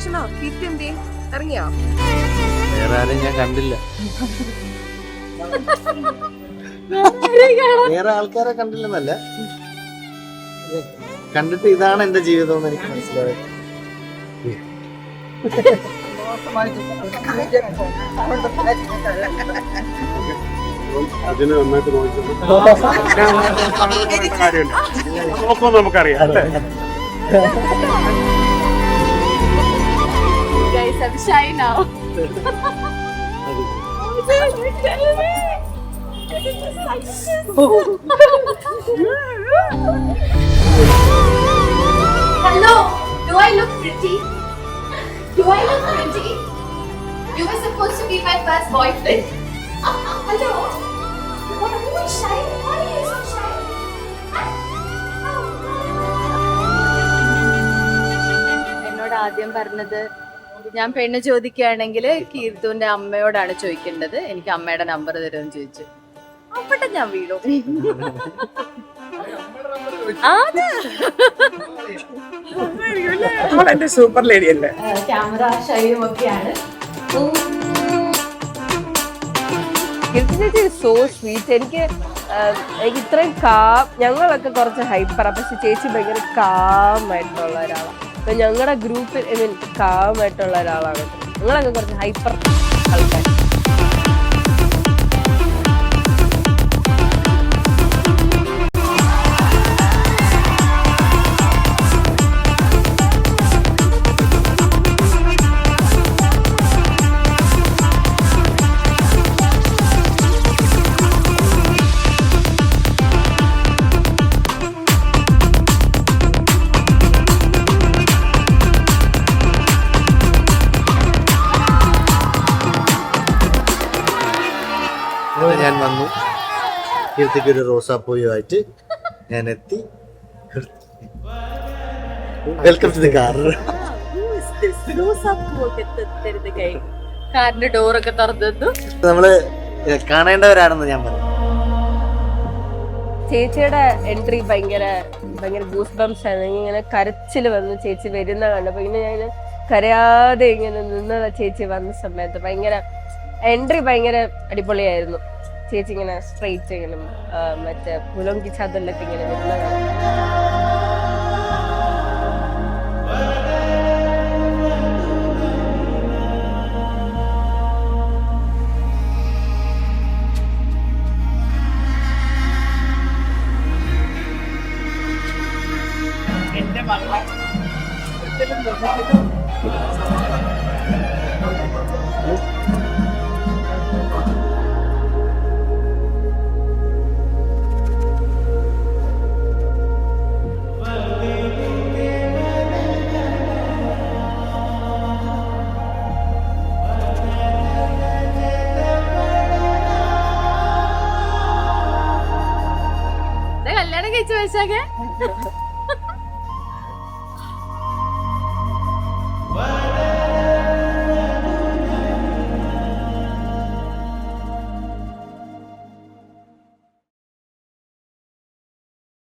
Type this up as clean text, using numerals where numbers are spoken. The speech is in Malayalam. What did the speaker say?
ഭക്ഷണോ കീർത്തി ഇറങ്ങിയോ? വേറെ ആരും ഞാൻ കണ്ടില്ല. വേറെ ആൾക്കാരെ കണ്ടില്ലെന്നല്ല, കണ്ടിട്ട് ഇതാണ് എന്റെ ജീവിതം എന്ന് എനിക്ക് മനസ്സിലായത്. അതിന് നന്നായിട്ട് നോക്കുമ്പോൾ നമുക്കറിയാം അല്ലേ? I'm shy now. Hello, do I look pretty? Do I look pretty? You were supposed to be my first boyfriend. Hello? What are you shy? Why are you so shy? എന്നോട് ആദ്യം പറഞ്ഞത്, ഞാൻ പെണ്ണ് ചോദിക്കുകയാണെങ്കിൽ കീർത്തുവിന്റെ അമ്മയോടാണ് ചോദിക്കേണ്ടത്, എനിക്ക് അമ്മയുടെ നമ്പർ തരുമെന്ന് ചോദിച്ചു. അവിടെ ഞാൻ വീണു. എന്റെ സൂപ്പർ ലേഡി അല്ലേ? ക്യാമറ ഷൈയും ഒക്കെയാണ്. കീർത്തി സോ സ്വീറ്റ്. എനിക്ക് ഇത്രയും ഞങ്ങളൊക്കെ കുറച്ച് ഹൈപ്പറാ, പക്ഷെ ചേച്ചി ഭയങ്കര കാമായിട്ടുള്ള ഒരാളാണ്. അപ്പൊ ഞങ്ങളുടെ ഗ്രൂപ്പിൽ കാമായിട്ടുള്ള ഒരാളാണ്. ഞങ്ങളൊക്കെ കുറച്ച് ഹൈപ്പർ ആൾക്കാർ. ഞാൻ വന്നു, കീർത്തിക്ക് ഒരു റോസാപ്പൂയുമായിട്ട് ഞാൻ എത്തി. Welcome to the car. കാറിന്റെ ഡോറൊക്കെ തുറന്നു. നമ്മള് കാണേണ്ടവരാണെന്ന് ഞാൻ പറഞ്ഞു. ചേച്ചിയുടെ എൻട്രി ഭയങ്കര ഗൂസ് ബംസ് ആണ്. ഇങ്ങനെ കരച്ചിൽ വന്നു ചേച്ചി വരുന്ന കണ്ടപ്പോ. ഇങ്ങനെ ഞാൻ കരയാതെ ഇങ്ങനെ നിന്നതാ ചേച്ചി വന്ന സമയത്ത്. എൻട്രി ഭയങ്കര അടിപൊളിയായിരുന്നു. ചേച്ചി ഇങ്ങനെ സ്ട്രെയിറ്റ് ഇങ്ങനെ മറ്റേ പുലങ്കി ചതലൊക്കെ ഇങ്ങനെ വരുന്ന എന്റെ മകളെ കല്യാണം കഴിച്ച വയസ്സാകെ